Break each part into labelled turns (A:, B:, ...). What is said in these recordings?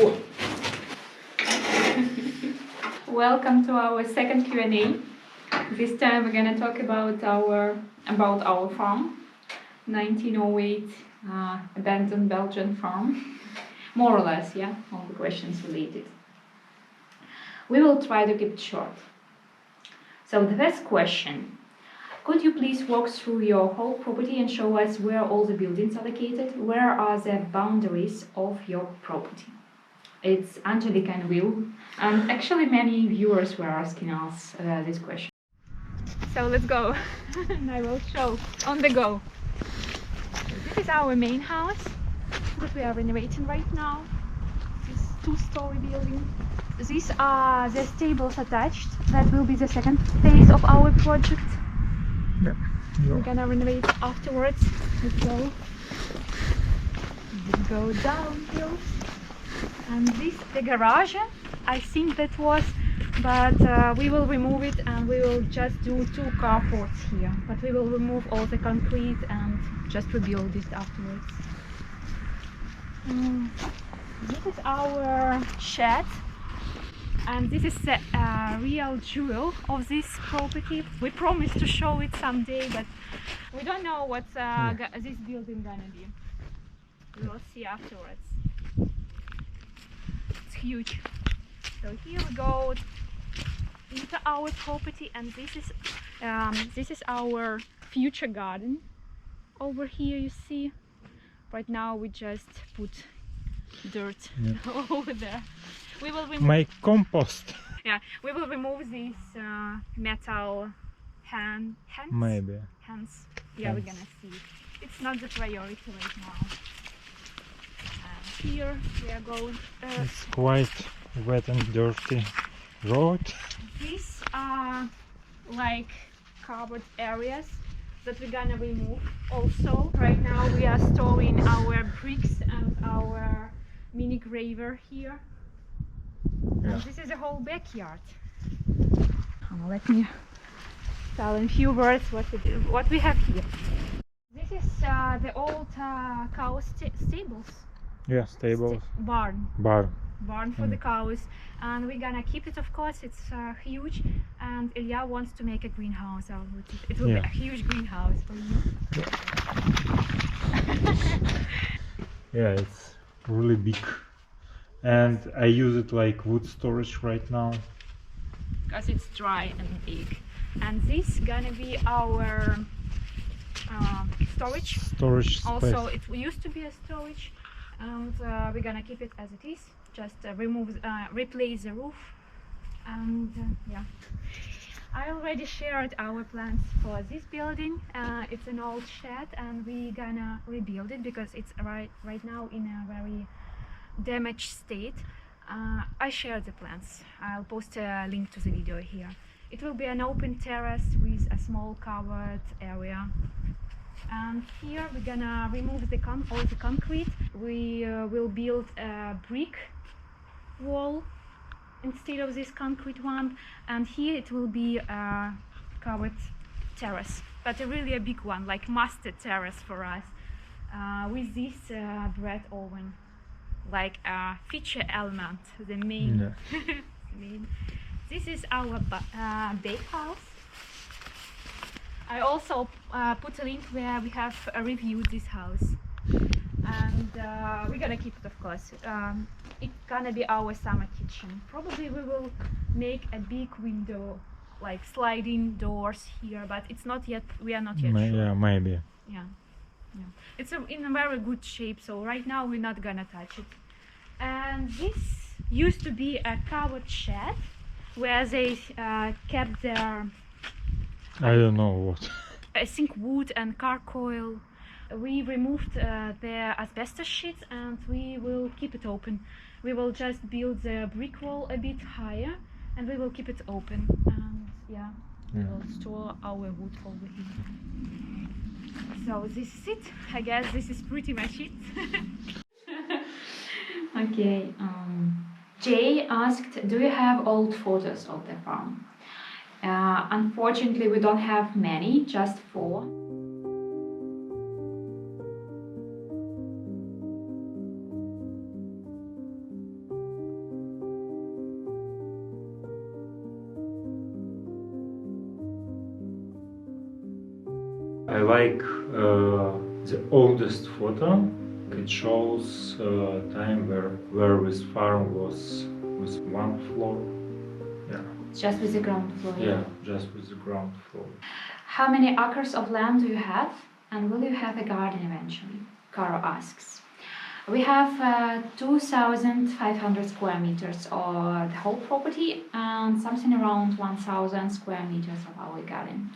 A: Ooh. Welcome to our second Q&A. This time we're gonna talk about our farm, 1908 abandoned Belgian farm, more or less, yeah, all the questions related. We will try to keep it short. So the first question: could you please walk through your whole property and show us where all the buildings are located? Where are the boundaries of your property? It's Angelica and Will, and actually many viewers were asking us this question. So let's go, and I will show on the go. This is our main house that we are renovating right now. This two-story building. These are the stables attached. That will be the second phase of our project.
B: Yeah.
A: We're gonna renovate afterwards. Let's go. Let's go downhill. And this the garage. I think that was, but we will remove it and we will just do 2 carports here. But we will remove all the concrete and just rebuild it afterwards. This is our shed. And this is the real jewel of this property. We promise to show it someday, but we don't know what this building gonna be. We will see afterwards. It's huge. So here we go into our property, and this is our future garden. Over here you see. Right now we just put dirt over there. We will remove
B: my compost.
A: Yeah, we will remove these metal hands.
B: Maybe.
A: Hands. Yeah, we're gonna see. It's not the priority right now. And here we are going.
B: It's quite wet and dirty road.
A: These are like covered areas that we're gonna remove also. Right now we are storing our bricks and our mini graver here.
B: Yeah.
A: And this is a whole backyard. Let me tell in few words what we have here. This is the old cow stables.
B: Yeah, stables.
A: Barn for the cows, and we're gonna keep it, of course. It's huge, and Ilya wants to make a greenhouse out of it. It will be a huge greenhouse for you.
B: Yeah, it's really big, and I use it like wood storage right now
A: because it's dry and big. And this gonna be our storage
B: space.
A: Also, it used to be a storage, and we're gonna keep it as it is. Just replace the roof, and yeah. I already shared our plans for this building. It's an old shed, and we're gonna rebuild it because it's right now in a very damaged state. I shared the plans. I'll post a link to the video here. It will be an open terrace with a small covered area. And here we're gonna remove all the concrete. We will build a brick wall instead of this concrete one, and here it will be a covered terrace, but really a big one, like master terrace for us, with this bread oven, like a feature element, the main. This is our bakehouse. I also put a link where we have reviewed this house, and we're gonna keep it, of course. It's gonna be our summer kitchen. Probably we will make a big window, like sliding doors here, but it's not yet. We are not yet sure.
B: Yeah, maybe.
A: Yeah. It's in a very good shape, so right now we're not gonna touch it. And this used to be a covered shed where they kept their,
B: I don't know what.
A: I think wood and car coil. We removed the asbestos sheets, and we will keep it open. We will just build the brick wall a bit higher, and we will keep it open. And we will store our wood over here. So this is it. I guess this is pretty much it. Okay. Jay asked, do you have old photos of the farm? Unfortunately, we don't have many, just 4.
B: like the oldest photo. It shows time where this farm was with one floor. Yeah.
A: Just with the ground floor.
B: Yeah, just with the ground floor.
A: How many acres of land do you have, and will you have a garden eventually? Caro asks. We have 2,500 square meters of the whole property and something around 1,000 square meters of our garden.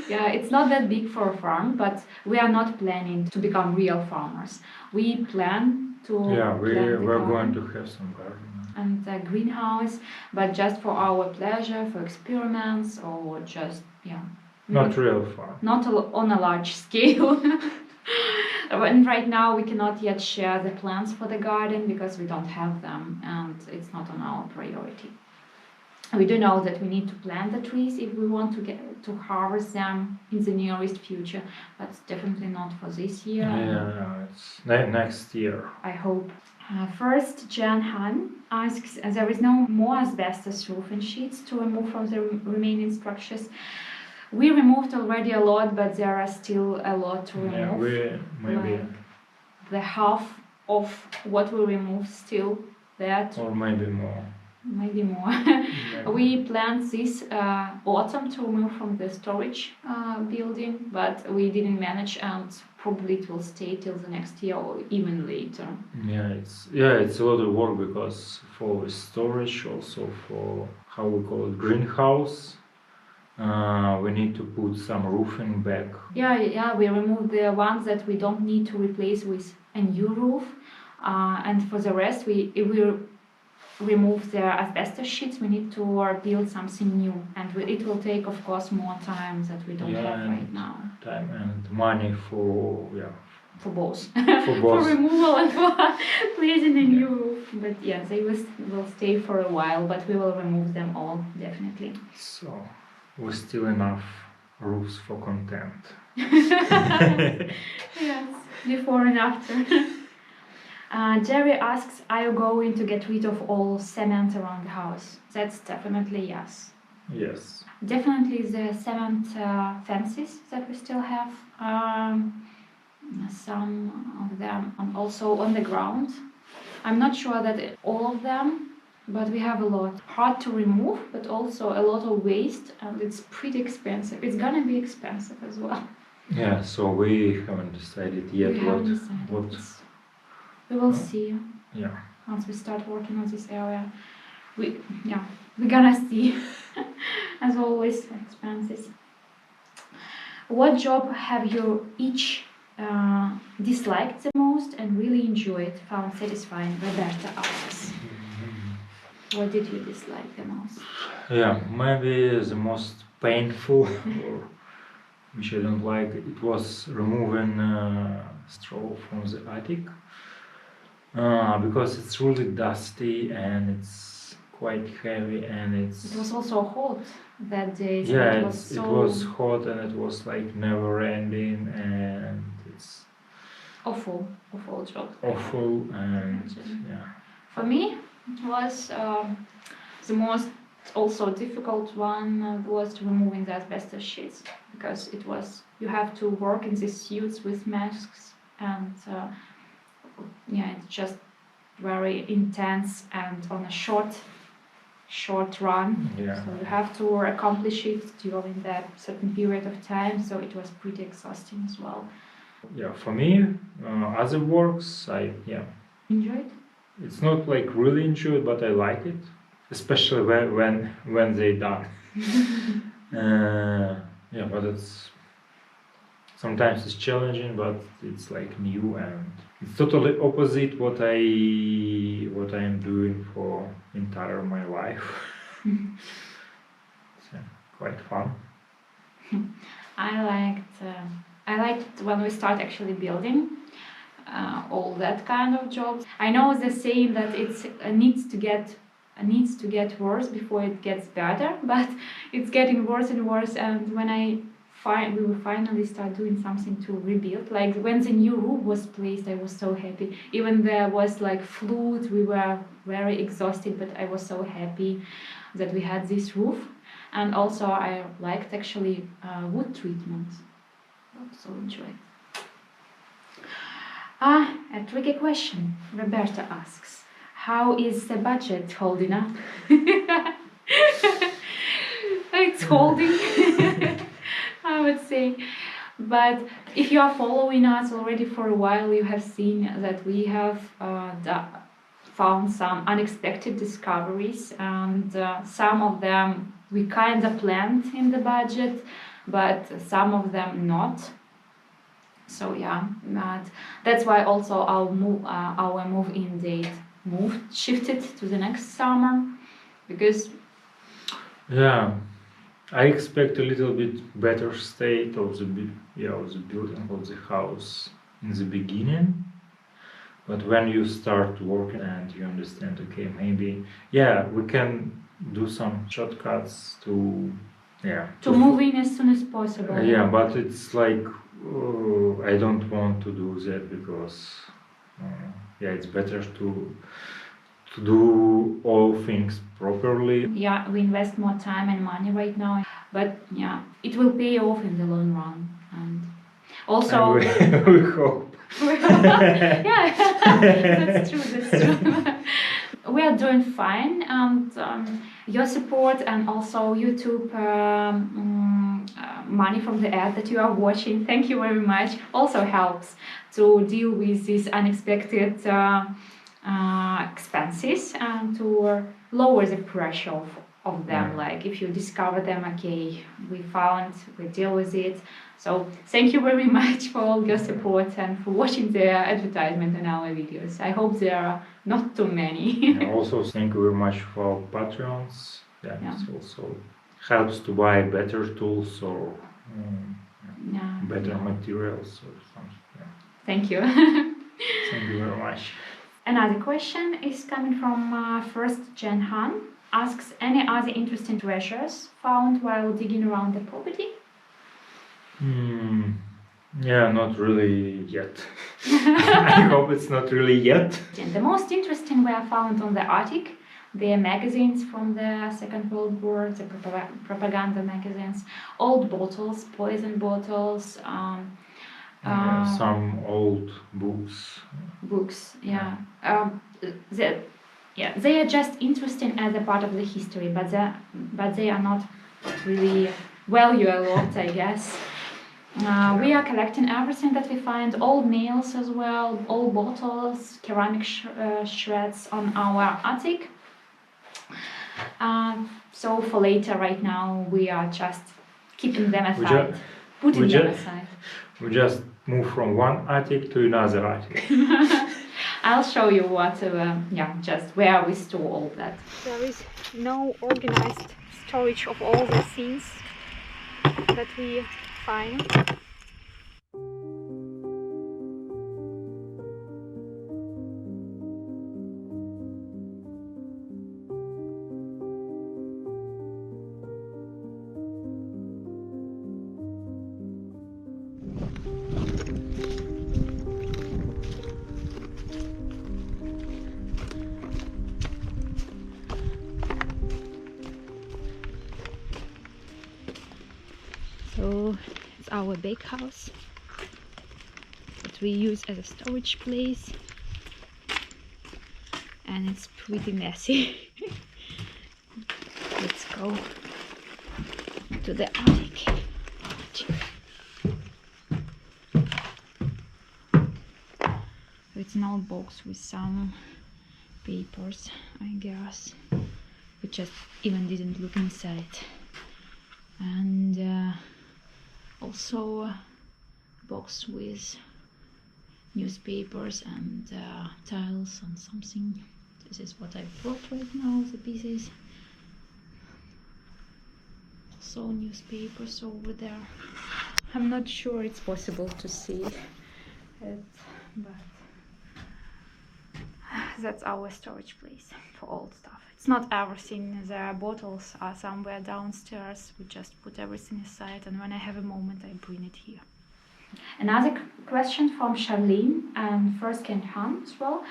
A: Yeah, it's not that big for a farm, but we are not planning to become real farmers. We plan to
B: we're
A: garden
B: going to have some garden.
A: and a greenhouse, but just for our pleasure, for experiments, or just, yeah.
B: Not real farm.
A: Not on a large scale. And right now we cannot yet share the plans for the garden because we don't have them and it's not on our priority. We do know that we need to plant the trees if we want to harvest them in the nearest future, but definitely not for this year.
B: Yeah, it's next year.
A: I hope. First, Jan Han asks, there is no more asbestos roofing sheets to remove from the remaining structures. We removed already a lot, but there are still a lot to remove.
B: Yeah, we maybe
A: the half of what we removed still there.
B: Or maybe more.
A: Maybe more. We planned this autumn to remove from the storage building, but we didn't manage, and probably it will stay till the next year or even later.
B: Yeah, it's a lot of work because for the storage, also for how we call it, greenhouse. We need to put some roofing back.
A: Yeah, we removed the ones that we don't need to replace with a new roof, and for the rest, if we remove the asbestos sheets, we need to build something new, and it will take, of course, more time that we don't have right now.
B: Time and money for
A: both.
B: For both.
A: For removal and for placing a new roof. But yeah, they will stay for a while, but we will remove them all, definitely.
B: So, we're still enough roofs for content.
A: Yes, before and after. Jerry asks, are you going to get rid of all cement around the house? That's definitely yes.
B: Yes.
A: Definitely the cement fences that we still have, some of them, and also on the ground. I'm not sure that all of them, but we have a lot. Hard to remove, but also a lot of waste, and it's pretty expensive. It's gonna be expensive as well.
B: Yeah, so we haven't decided yet what.
A: We will see.
B: Yeah.
A: Once we start working on this area, we're gonna see. As always, expenses. What job have you each disliked the most and really enjoyed, found satisfying? Roberta asks. What did you dislike the most?
B: Yeah, maybe the most painful, or which I don't like, it was removing straw from the attic. Because it's really dusty and it's quite heavy and
A: It was also hot that day. So
B: yeah,
A: it
B: was hot and it was like never ending and it's
A: awful job.
B: awful and yeah.
A: For me, it was the most also difficult one was removing the asbestos sheets, because you have to work in these suits with masks and it's just very intense and on a short run.
B: Yeah.
A: So you have to accomplish it during that certain period of time, so it was pretty exhausting as well.
B: Yeah, for me, other works,
A: Enjoyed?
B: It's not like really enjoyed, but I like it, especially when they're done. But it's sometimes it's challenging, but it's like new and it's totally opposite what I am doing for entire my life. It's quite fun.
A: I liked when we start actually building all that kind of jobs. I know the saying that it needs to get worse before it gets better, but it's getting worse and worse. And when we will finally start doing something to rebuild. Like when the new roof was placed, I was so happy. Even there was like flood, we were very exhausted, but I was so happy that we had this roof. And also I liked actually wood treatment. also enjoy. A tricky question. Roberta asks, how is the budget holding up? It's holding, I would say. But if you are following us already for a while, you have seen that we have found some unexpected discoveries, and some of them we kind of planned in the budget, but some of them not. So yeah, that's why also our move-in date shifted to the next summer, because
B: Yeah, I expect a little bit better state of the of the building of the house in the beginning, but when you start working and you understand, okay, maybe we can do some shortcuts to
A: move in as soon as possible.
B: yeah, but it's like I don't want to do that because it's better to do all things properly.
A: Yeah, we invest more time and money right now, but yeah, it will pay off in the long run. And also,
B: And we hope.
A: Yeah, that's true. We are doing fine, and your support and also YouTube money from the ad that you are watching, thank you very much, also helps to deal with these unexpected expenses and to lower the pressure of them.
B: Yeah.
A: Like if you discover them, okay, we deal with it. So thank you very much for all your support and for watching the advertisement in our videos. I hope there are not too many.
B: And also thank you very much for Patreons. Yeah, it also helps to buy better tools or better materials or something. Yeah.
A: Thank you.
B: Thank you very much.
A: Another question is coming from first Jen Han. Asks, any other interesting treasures found while digging around the property?
B: Yeah, not really yet. I hope it's not really yet.
A: And the most interesting were found on the attic. The magazines from the Second World War, the propaganda magazines, old bottles, poison bottles,
B: some old books.
A: They are just interesting as a part of the history, but they are not really value a lot, I guess. We are collecting everything that we find, old nails as well, old bottles, ceramic shreds on our attic. So for later, right now, we are just keeping them aside, putting them aside.
B: We just move from one attic to another attic.
A: I'll show you just where we store all that. There is no organized storage of all the things that we find. So it's our bakehouse that we use as a storage place, and it's pretty messy. Let's go to the attic. It's an old box with some papers, I guess. We just even didn't look inside. And also a box with newspapers and tiles and something. This is what I brought right now, the pieces. Also newspapers over there. I'm not sure it's possible to see it, but that's our storage place for old stuff. It's not everything. The bottles are somewhere downstairs. We just put everything aside, and when I have a moment, I bring it here. Another question from Charlene and first Ken Han as well.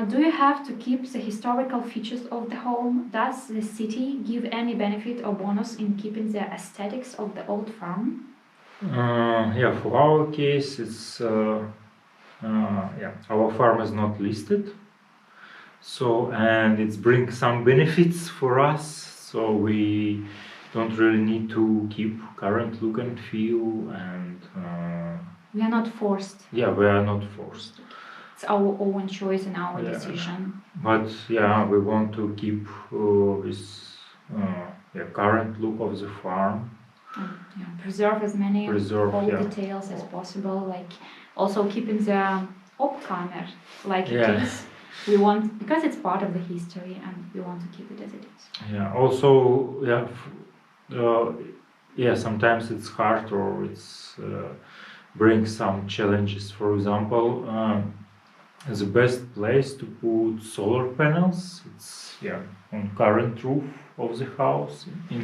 A: Do you have to keep the historical features of the home? Does the city give any benefit or bonus in keeping the aesthetics of the old farm?
B: Yeah, for our case, it's yeah, our farm is not listed, so and it brings some benefits for us. So we don't really need to keep current look and feel, and
A: We are not forced.
B: yeah, we are not forced.
A: It's our own choice and our
B: Yeah.
A: decision.
B: But yeah, we want to keep this yeah, current look of the farm.
A: And, yeah, preserve as many
B: Preserve,
A: old
B: yeah.
A: details as possible. Like also keeping the opkamer like
B: Yeah.
A: it is. We want, because it's part of the history, and we want to keep it as it is.
B: Yeah. Also, yeah, yeah. Sometimes it's hard, or it's brings some challenges. For example, the best place to put solar panels, it's yeah on current roof of the house in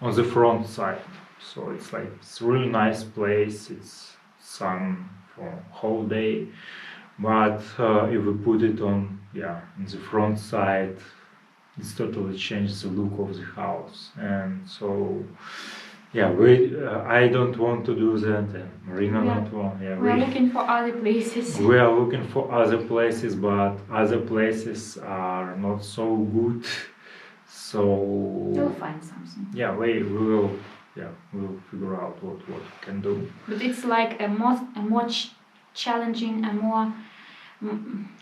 B: on the front side. So it's like it's really nice place. It's sun for whole day. But if we put it on yeah in the front side, it's totally changes the look of the house. And so yeah, I don't want to do that, and Marina
A: Yeah.
B: don't want. Yeah,
A: We are looking for other places.
B: we are looking for other places, but other places are not so good. So
A: We'll find something.
B: yeah, we will we'll figure out what we can do.
A: But it's like a more challenging and more,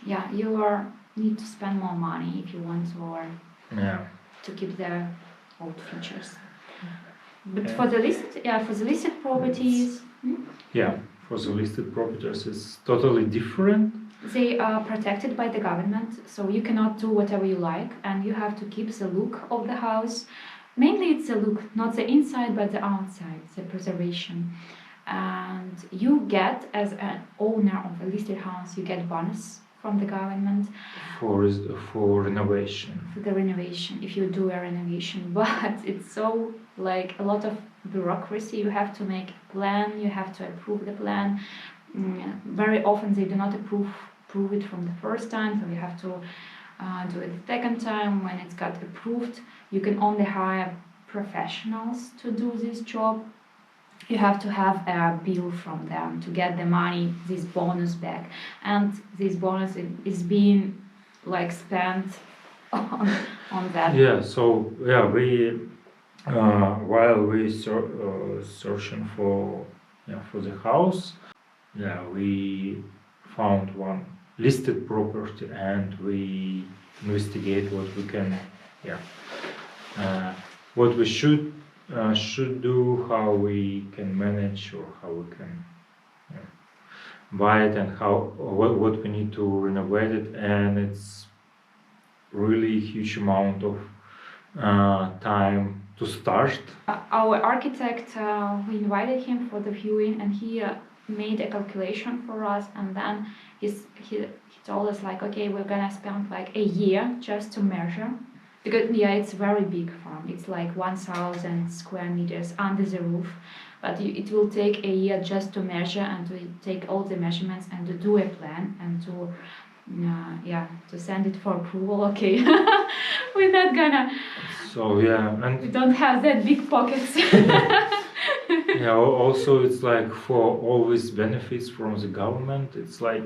A: yeah, you need to spend more money if you want to, or
B: Yeah.
A: to keep the old features. But
B: Yeah.
A: for the listed properties,
B: Yeah, for the listed properties, it's totally different.
A: they are protected by the government, so you cannot do whatever you like, and you have to keep the look of the house. Mainly it's the look, not the inside, but the outside, the preservation. And you get, as an owner of a listed house, you get bonus from the government
B: For renovation.
A: for the renovation, if you do a renovation. But it's so like a lot of bureaucracy. You have to make a plan, you have to approve the plan. Very often they do not approve it from the first time, so you have to do it the second time. When it's got approved, you can only hire professionals to do this job. You have to have a bill from them to get the money, this bonus back, and this bonus is being like spent on that.
B: Yeah. So yeah, we while we searching for the house, yeah, we found one listed property, and we investigate what we can what we should do, how we can manage, or how we can buy it, and what we need to renovate it. And it's really huge amount of time to start.
A: Our architect, we invited him for the viewing, and he made a calculation for us, and then he told us like, okay, we're gonna spend like a year just to measure, because yeah, it's a very big farm. It's like 1,000 square meters under the roof, but it will take a year just to measure and to take all the measurements and to do a plan and to to send it for approval. Okay. We're not gonna,
B: So yeah, and
A: we don't have that big pockets.
B: yeah, also it's like for all these benefits from the government, it's like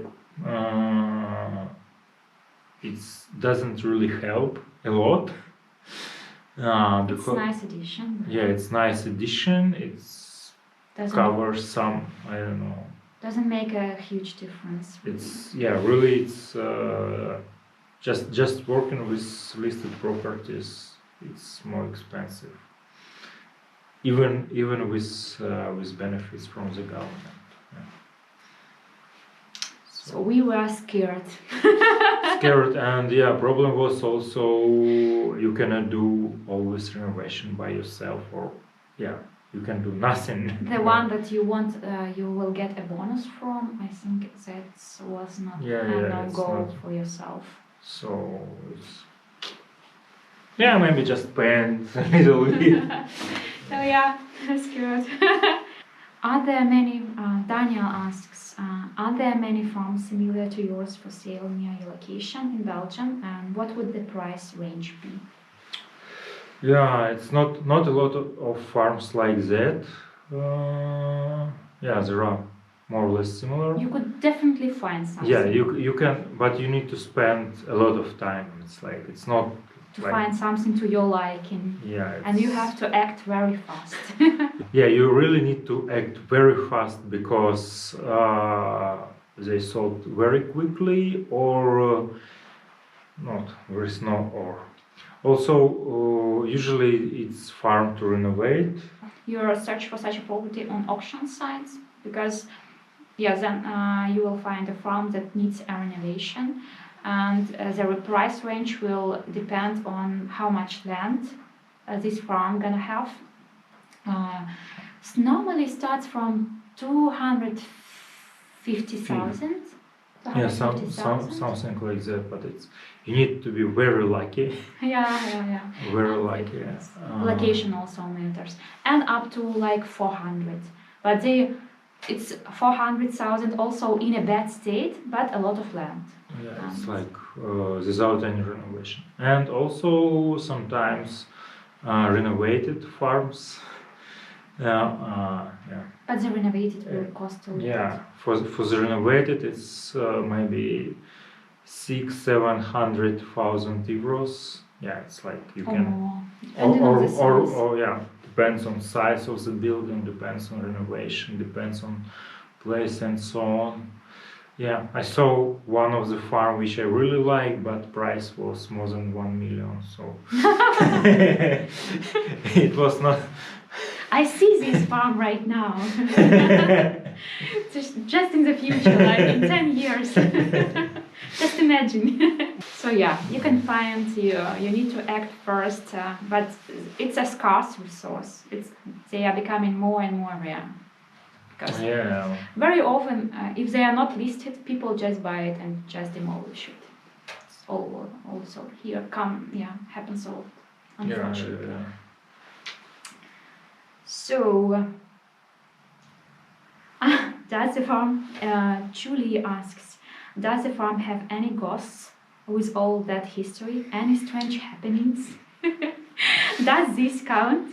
B: it doesn't really help a lot.
A: It's a nice addition.
B: Yeah, it's nice addition. It's covers some, I don't know.
A: Doesn't make a huge difference.
B: It's really it's just working with listed properties. It's more expensive. Even with benefits from the government. Yeah.
A: So we were scared.
B: Scared, and yeah, problem was also you cannot do all this renovation by yourself, or you can do nothing.
A: The one that you want, you will get a bonus from. I think that was not no goal for yourself.
B: So it's maybe just paint a little bit.
A: So yeah, scared. Are there many? Daniel asks, are there many farms similar to yours for sale near your location in Belgium, and what would the price range be?
B: Yeah, it's not a lot of farms like that. Yeah, there are more or less similar.
A: You could definitely find something.
B: Yeah, you can, but you need to spend a lot of time. It's like it's not
A: to
B: like,
A: find something to your liking.
B: yeah,
A: And you
B: it's-
A: have to act very fast.
B: Yeah, you really need to act very fast because they sold very quickly or not. There is no or. Also, usually it's farm to renovate.
A: You search for such a property on auction sites because, yeah, then you will find a farm that needs a renovation, and the price range will depend on how much land this farm gonna have. Normally starts from 250,000.
B: Yeah, something like that. But it's you need to be very lucky.
A: Yeah.
B: Very
A: And
B: lucky.
A: Location also matters, and up to like 400. But it's 400,000 also in a bad state, but a lot of land.
B: Yeah, it's like without any renovation. And also sometimes renovated farms. Yeah.
A: But the renovated will cost a lot.
B: Yeah, for the renovated, it's maybe 600,000-700,000 euros. Yeah, it's like you
A: Or
B: can,
A: more, depending on the size.
B: or yeah, depends on size of the building, depends on renovation, depends on place and so on. Yeah, I saw one of the farm which I really like, but price was more than 1 million, so it was not.
A: I see this farm right now. just in the future, like in 10 years. Just imagine. So yeah, you can find, you need to act first, but it's a scarce resource. They are becoming more and more rare. Because
B: Yeah.
A: very often, if they are not listed, people just buy it and just demolish it. It's also here happens a lot, unfortunately.
B: Yeah.
A: So, does the farm, Julie asks, does the farm have any ghosts with all that history? Any strange happenings? Does this count?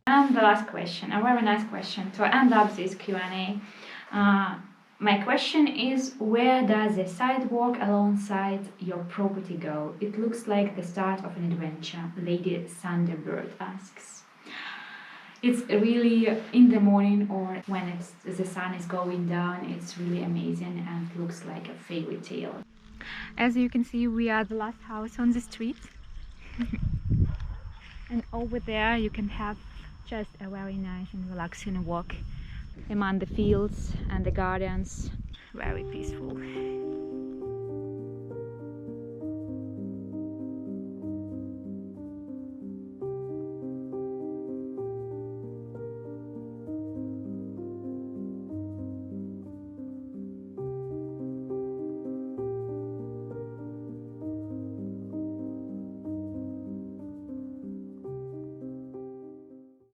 A: And the last question, a very nice question to end up this Q&A. My question is, where does the sidewalk alongside your property go? It looks like the start of an adventure, Lady Thunderbird asks. It's really in the morning or when the sun is going down, it's really amazing and looks like a fairy tale. As you can see, we are the last house on the street. And over there you can have just a very nice and relaxing walk among the fields and the gardens. Very peaceful.